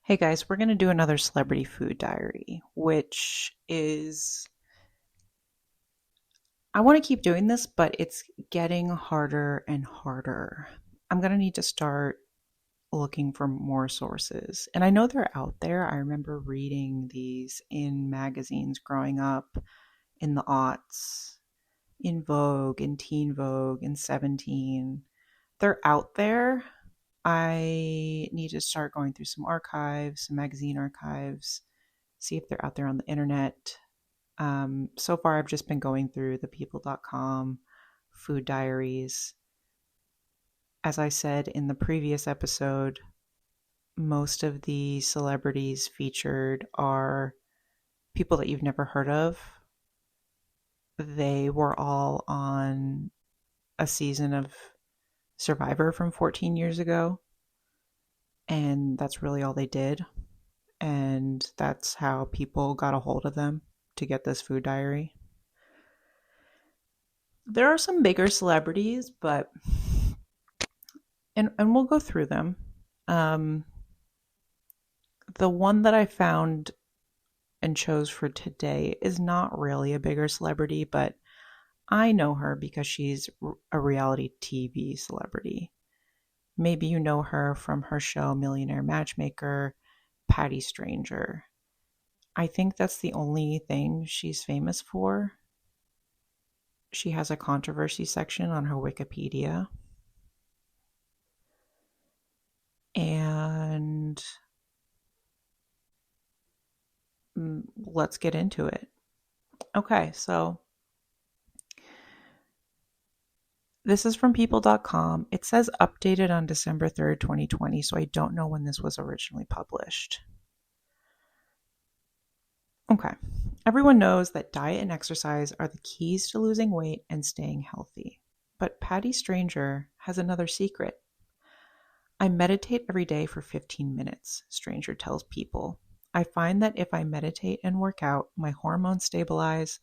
Hey guys, we're going to do another celebrity food diary, which is, I want to keep doing this, but it's getting harder and harder. I'm going to need to start looking for more sources. And I know they're out there. I remember reading these in magazines growing up in the aughts, in Vogue, in Teen Vogue, in 17. They're out there. I need to start going through some archives, some magazine archives, see if they're out there on the internet. So far, I've just been going through the people.com food diaries. As I said in the previous episode, most of the celebrities featured are people that you've never heard of. They were all on a season of Survivor from 14 years ago, and that's really all they did. And that's how people got a hold of them to get this food diary. There are some bigger celebrities, but and we'll go through them. Um, the one that I found and chose for today is not really a bigger celebrity, but I know her because she's a reality TV celebrity. Maybe you know her from her show Millionaire Matchmaker, Patti Stranger. I think that's the only thing she's famous for. She has a controversy section on her Wikipedia. And let's get into it. Okay, so this is from people.com. It says updated on December 3rd, 2020, so I don't know when this was originally published. Okay. Everyone knows that diet and exercise are the keys to losing weight and staying healthy. But Patti Stranger has another secret. I meditate every day for 15 minutes, Stranger tells People. I find that if I meditate and work out, my hormones stabilize,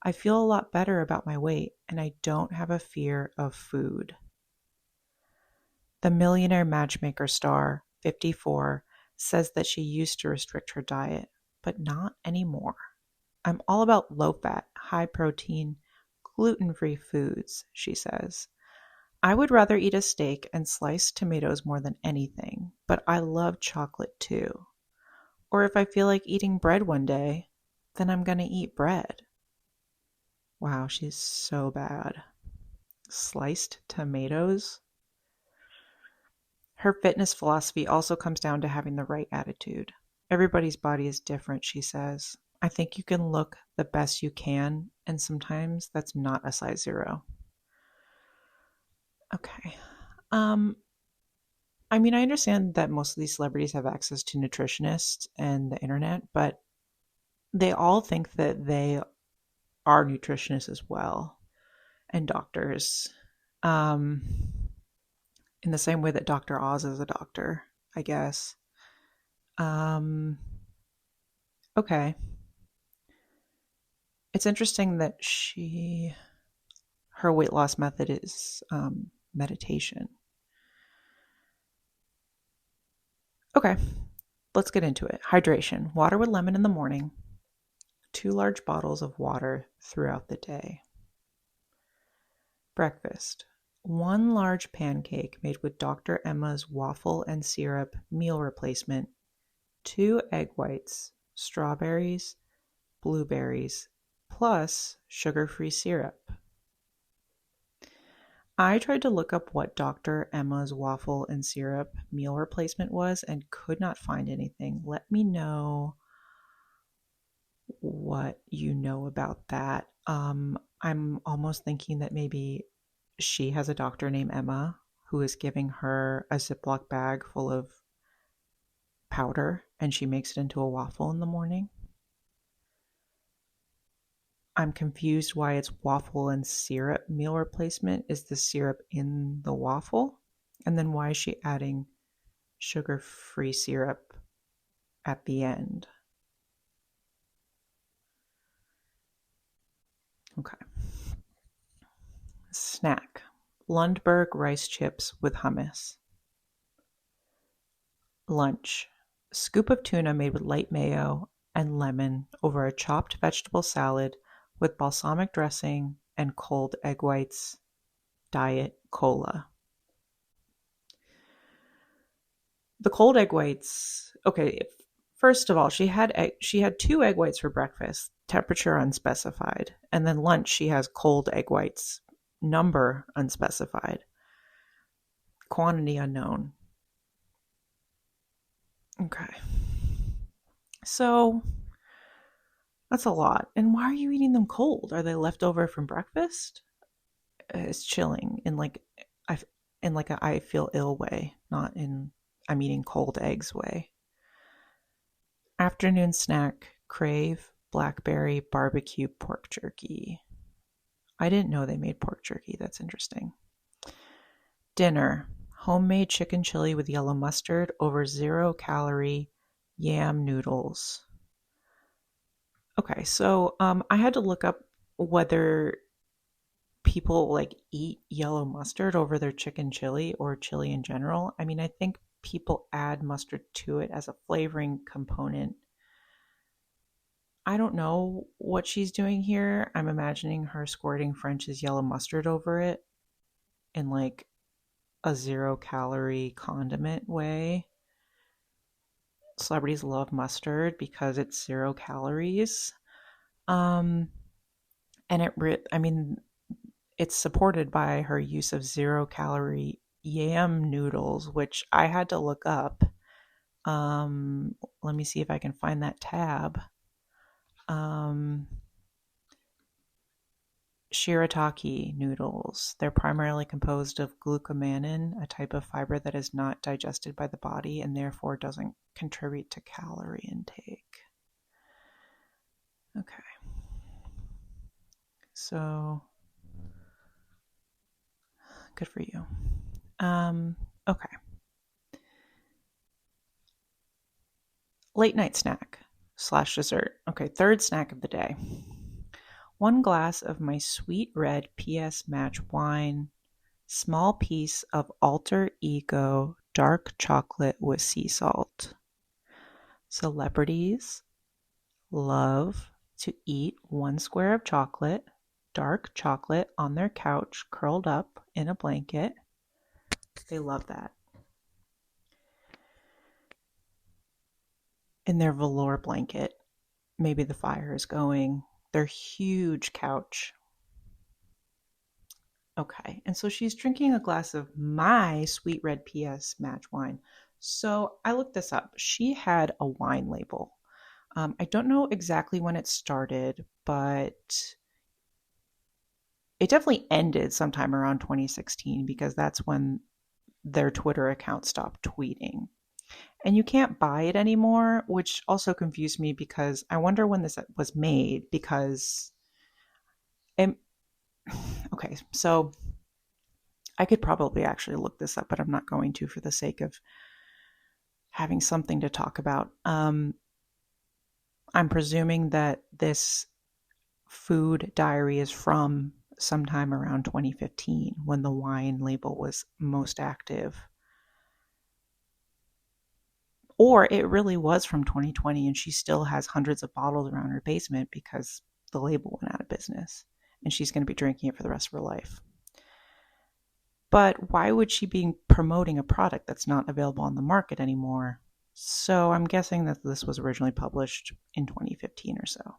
I feel a lot better about my weight, and I don't have a fear of food. The Millionaire Matchmaker star, 54, says that she used to restrict her diet, but not anymore. I'm all about low-fat, high-protein, gluten-free foods, she says. I would rather eat a steak and sliced tomatoes more than anything, but I love chocolate too. Or if I feel like eating bread one day, then I'm gonna eat bread. Wow, she's so bad. Sliced tomatoes? Her fitness philosophy also comes down to having the right attitude. Everybody's body is different, she says. I think you can look the best you can, and sometimes that's not a size 0. Okay. Um, I mean, I understand that most of these celebrities have access to nutritionists and the internet, but they all think that they are nutritionists as well and doctors. Um, in the same way that Dr. Oz is a doctor, I guess. Um, okay. It's interesting that her weight loss method is meditation. Okay, let's get into it. Hydration. Water with lemon in the morning. 2 large bottles of water throughout the day. Breakfast. 1 large pancake made with Dr. Emma's waffle and syrup meal replacement. 2 egg whites, strawberries, blueberries, plus sugar-free syrup. I tried to look up what Dr. Emma's waffle and syrup meal replacement was and could not find anything. Let me know what you know about that. I'm almost thinking that maybe she has a doctor named Emma who is giving her a Ziploc bag full of powder and she makes it into a waffle in the morning. I'm confused why it's waffle and syrup meal replacement. Is the syrup in the waffle? And then why is she adding sugar-free syrup at the end? Okay. Snack. Lundberg rice chips with hummus. Lunch. Scoop of tuna made with light mayo and lemon over a chopped vegetable salad with balsamic dressing and cold egg whites. Diet Cola. The cold egg whites. Okay, first of all, she had two egg whites for breakfast, temperature unspecified, and then lunch she has cold egg whites, number unspecified, quantity unknown. Okay. So that's a lot. And why are you eating them cold? Are they left over from breakfast? It's chilling I in like a I feel ill way, not in I'm eating cold eggs way. Afternoon snack, crave blackberry barbecue pork jerky. I didn't know they made pork jerky. That's interesting. Dinner, homemade chicken chili with yellow mustard over 0-calorie yam noodles. Okay, so I had to look up whether people like eat yellow mustard over their chicken chili or chili in general. I mean, I think people add mustard to it as a flavoring component. I don't know what she's doing here. I'm imagining her squirting French's yellow mustard over it in like a 0-calorie condiment way. Celebrities love mustard because it's 0 calories. Um, and it's supported by her use of 0-calorie yam noodles, which I had to look up. Let me see if I can find that tab. Shirataki noodles. They're primarily composed of glucomannan, a type of fiber that is not digested by the body and therefore doesn't contribute to calorie intake. Okay. So, good for you. Okay. Late night snack / dessert. Okay, third snack of the day. 1 glass of my sweet red PS Match wine, small piece of Alter Ego dark chocolate with sea salt. Celebrities love to eat 1 square of chocolate, dark chocolate, on their couch, curled up in a blanket. They love that. In their velour blanket. Maybe the fire is going. Their huge couch. Okay, and so she's drinking a glass of my sweet red PS Match wine. So I looked this up. She had a wine label. I don't know exactly when it started, but it definitely ended sometime around 2016 because that's when their Twitter account stopped tweeting. And you can't buy it anymore, which also confused me because I wonder when this was made because it, okay, so I could probably actually look this up, but I'm not going to for the sake of having something to talk about. I'm presuming that this food diary is from sometime around 2015 when the wine label was most active. Or it really was from 2020 and she still has hundreds of bottles around her basement because the label went out of business and she's going to be drinking it for the rest of her life. But why would she be promoting a product that's not available on the market anymore? So I'm guessing that this was originally published in 2015 or so.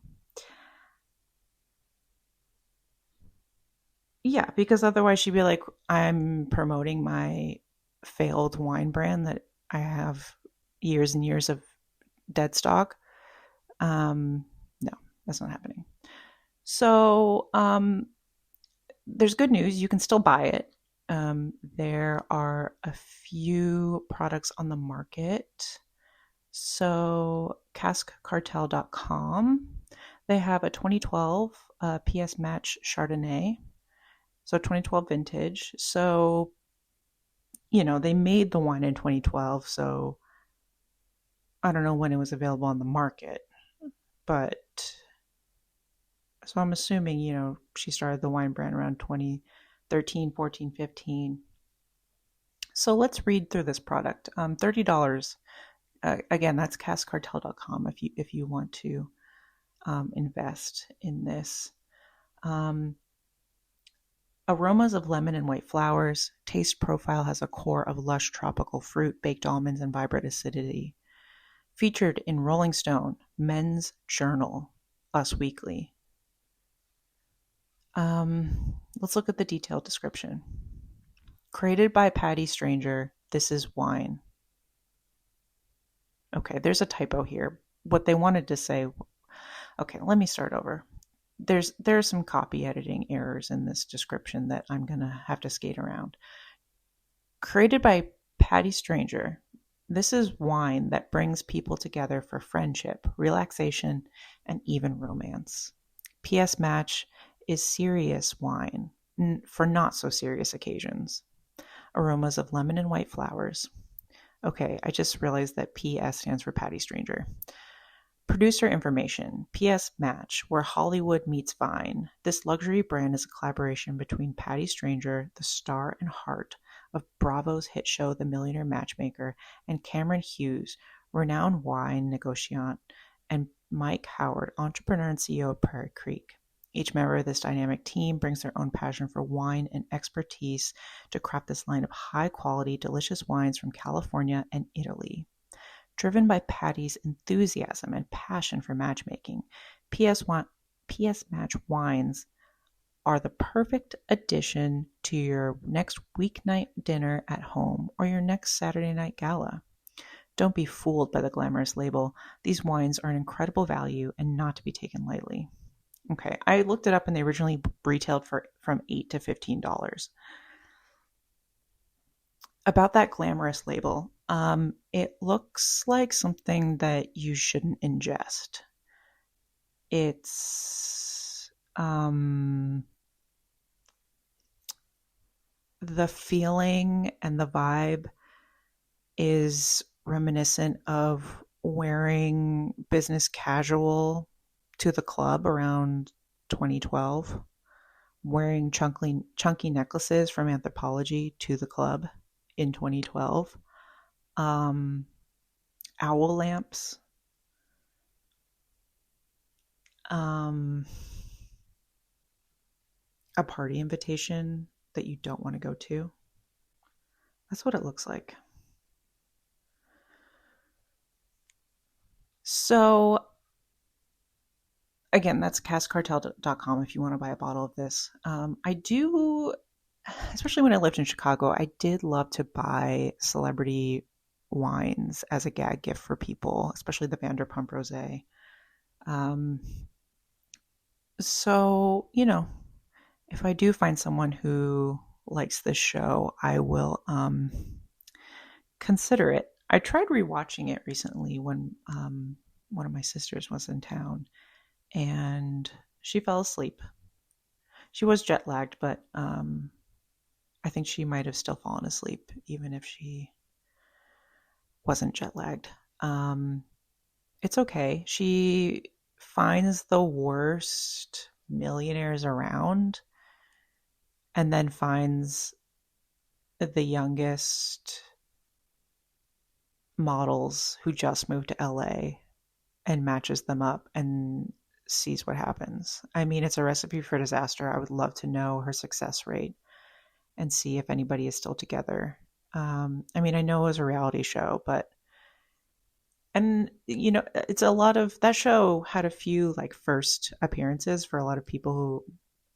Yeah, because otherwise she'd be like, I'm promoting my failed wine brand that I have years and years of dead stock. No, that's not happening. So there's good news. You can still buy it. There are a few products on the market. So caskcartel.com, they have a 2012 PS Match Chardonnay. So 2012 vintage. So, they made the wine in 2012. So I don't know when it was available on the market, but so I'm assuming, she started the wine brand around 2013, 14, 15. So let's read through this product. $30 Again, that's castcartel.com if you want to invest in this. Aromas of lemon and white flowers. Taste profile has a core of lush tropical fruit, baked almonds, and vibrant acidity. Featured in Rolling Stone, Men's Journal, Us Weekly. Let's look at the detailed description. Created by Patti Stranger, this is wine. Okay, there's a typo here. What they wanted to say, okay, let me start over. There's some copy editing errors in this description that I'm going to have to skate around. Created by Patti Stranger, this is wine that brings people together for friendship, relaxation, and even romance. PS Match is serious wine for not so serious occasions. Aromas of lemon and white flowers. Okay, I just realized that PS stands for Patti Stranger. Producer information. PS Match, where Hollywood meets Vine. This luxury brand is a collaboration between Patti Stranger, the star and heart of Bravo's hit show The Millionaire Matchmaker, and Cameron Hughes, renowned wine negotiant, and Mike Howard, entrepreneur and CEO of Prairie Creek. Each member of this dynamic team brings their own passion for wine and expertise to craft this line of high-quality, delicious wines from California and Italy. Driven by Patti's enthusiasm and passion for matchmaking, PS Match wines are the perfect addition to your next weeknight dinner at home or your next Saturday night gala. Don't be fooled by the glamorous label. These wines are an incredible value and not to be taken lightly. Okay, I looked it up and they originally retailed from $8 to $15. About that glamorous label, it looks like something that you shouldn't ingest. It's the feeling and the vibe is reminiscent of wearing business casual to the club around 2012, wearing chunky necklaces from Anthropologie to the club in 2012, owl lamps, a party invitation that you don't want to go to. That's what it looks like. So again, that's castcartel.com if you want to buy a bottle of this. I do, especially when I lived in Chicago, I did love to buy celebrity wines as a gag gift for people, especially the Vanderpump Rosé. So, if I do find someone who likes this show, I will consider it. I tried rewatching it recently when one of my sisters was in town, and she fell asleep. She was jet lagged, but I think she might have still fallen asleep even if she wasn't jet lagged. It's okay. She finds the worst millionaires around and then finds the youngest models who just moved to LA and matches them up and sees what happens. I mean, it's a recipe for disaster. I would love to know her success rate and see if anybody is still together. I mean, I know it was a reality show, it's a lot of, that show had a few like first appearances for a lot of people who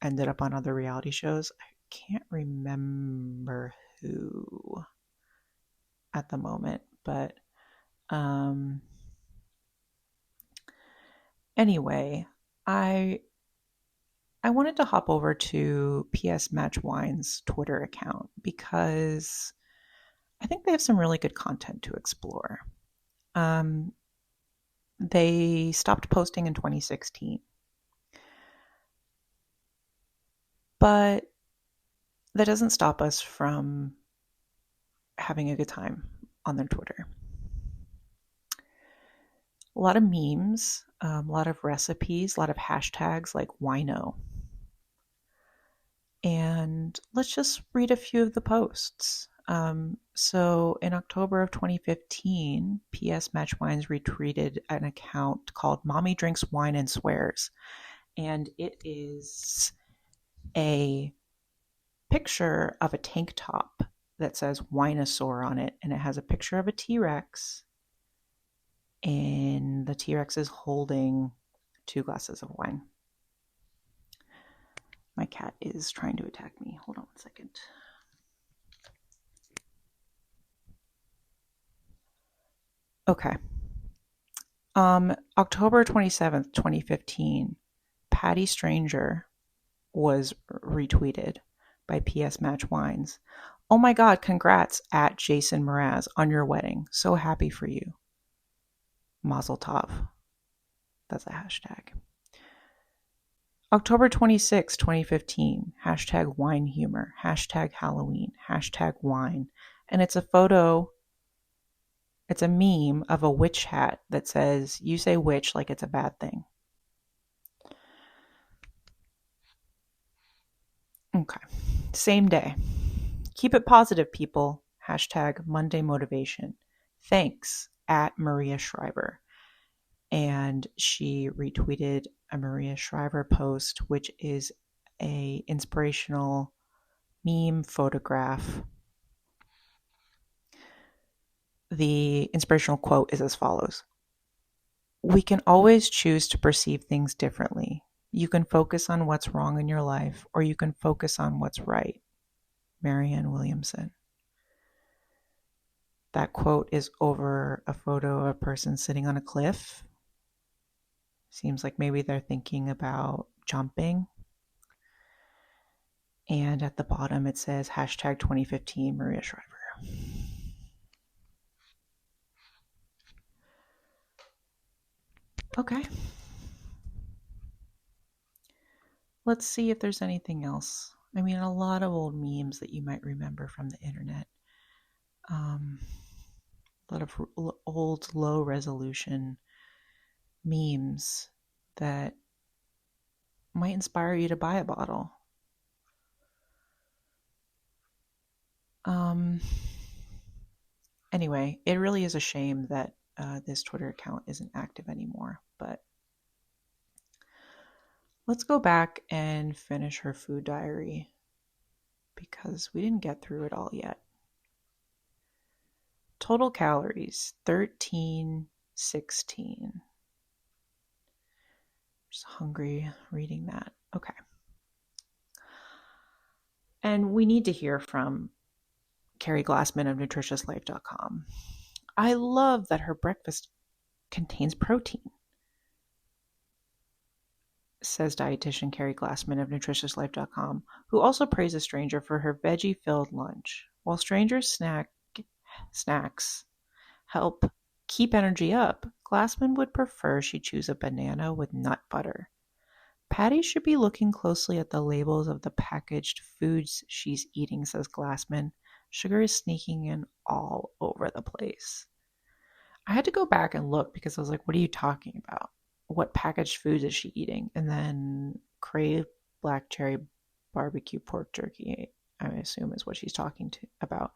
ended up on other reality shows. I can't remember who at the moment, but anyway, I wanted to hop over to PS Match Wine's Twitter account because I think they have some really good content to explore. They stopped posting in 2016, but that doesn't stop us from having a good time on their Twitter. A lot of memes, a lot of recipes, a lot of hashtags like wino. And let's just read a few of the posts. So in October of 2015, PS Match Wines retweeted an account called Mommy Drinks Wine and Swears. And it is a picture of a tank top that says Winosaur on it. And it has a picture of a T-Rex. And the T-Rex is holding 2 glasses of wine. My cat is trying to attack me. Hold on 1 second. Okay. October 27th, 2015, Patti Stranger was retweeted by PS Match Wines. Oh my God, congrats at Jason Mraz on your wedding. So happy for you. Mazel tov. That's a hashtag. October 26, 2015, hashtag wine humor, hashtag Halloween, hashtag wine. And it's a photo, it's a meme of a witch hat that says, you say witch like it's a bad thing. Okay. Same day. Keep it positive, people. Hashtag Monday motivation. Thanks at Maria Shriver. And she retweeted a Maria Shriver post, which is a inspirational meme photograph. The inspirational quote is as follows: "We can always choose to perceive things differently. You can focus on what's wrong in your life, or you can focus on what's right." Marianne Williamson. That quote is over a photo of a person sitting on a cliff. Seems like maybe they're thinking about jumping. And at the bottom it says hashtag 2015 Maria Shriver. Okay. Let's see if there's anything else. I mean, a lot of old memes that you might remember from the internet. A lot of old low resolution memes that might inspire you to buy a bottle. Anyway, it really is a shame that this Twitter account isn't active anymore, but let's go back and finish her food diary because we didn't get through it all yet. Total calories, 1316. Just hungry reading that. Okay. And we need to hear from Carrie Glassman of nutritiouslife.com. I love that her breakfast contains protein, says dietitian Carrie Glassman of nutritiouslife.com, who also praises Stranger for her veggie-filled lunch. While Stranger's snacks help keep energy up, Glassman would prefer she choose a banana with nut butter. Patti should be looking closely at the labels of the packaged foods she's eating, says Glassman. Sugar is sneaking in all over the place. I had to go back and look because I was like, what are you talking about? What packaged foods is she eating? And then Crave black cherry barbecue pork jerky, I assume, is what she's talking about.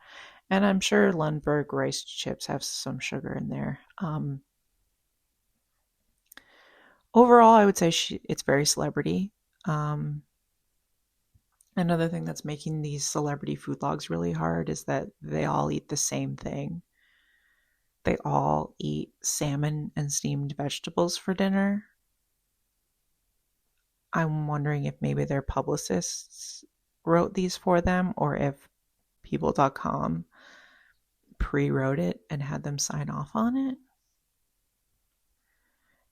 And I'm sure Lundberg rice chips have some sugar in there. Overall, I would say it's very celebrity. Another thing that's making these celebrity food logs really hard is that they all eat the same thing. They all eat salmon and steamed vegetables for dinner. I'm wondering if maybe their publicists wrote these for them or if people.com pre-wrote it and had them sign off on it.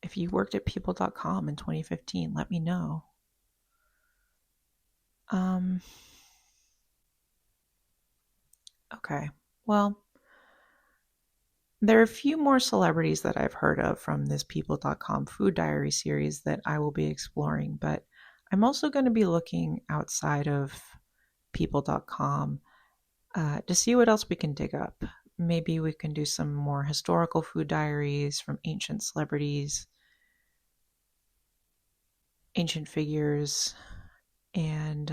If you worked at people.com in 2015, let me know. Okay, well, there are a few more celebrities that I've heard of from this people.com food diary series that I will be exploring, but I'm also going to be looking outside of people.com to see what else we can dig up. Maybe we can do some more historical food diaries from ancient celebrities, ancient figures, and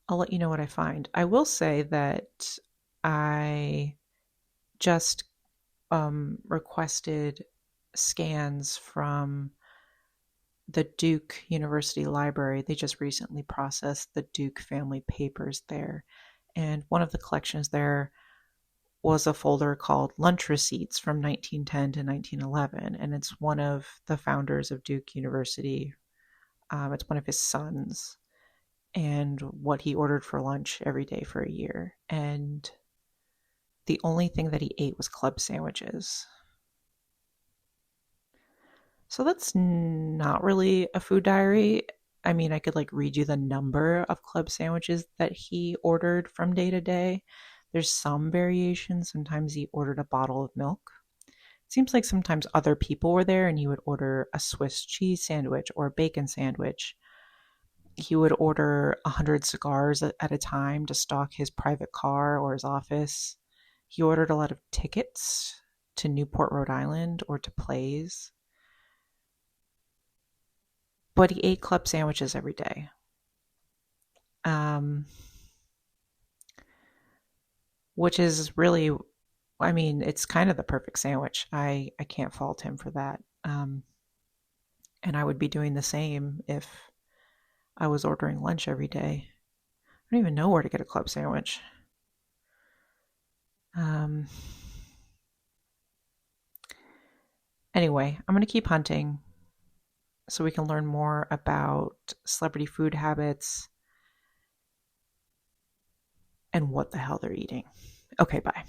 I'll let you know what I find. I will say that I just requested scans from the Duke University Library. They just recently processed the Duke family papers there. And one of the collections there was a folder called Lunch Receipts from 1910 to 1911. And it's one of the founders of Duke University. It's one of his sons, and what he ordered for lunch every day for a year. And the only thing that he ate was club sandwiches. So that's not really a food diary. I mean, I could like read you the number of club sandwiches that he ordered from day to day. There's some variation. Sometimes he ordered a bottle of milk. It seems like sometimes other people were there and he would order a Swiss cheese sandwich or a bacon sandwich. He would order 100 cigars at a time to stock his private car or his office. He ordered a lot of tickets to Newport, Rhode Island, or to plays. But he ate club sandwiches every day. Which is really, I mean, it's kind of the perfect sandwich. I can't fault him for that. And I would be doing the same if I was ordering lunch every day. I don't even know where to get a club sandwich. Anyway, I'm going to keep hunting so we can learn more about celebrity food habits and what the hell they're eating. Okay, bye.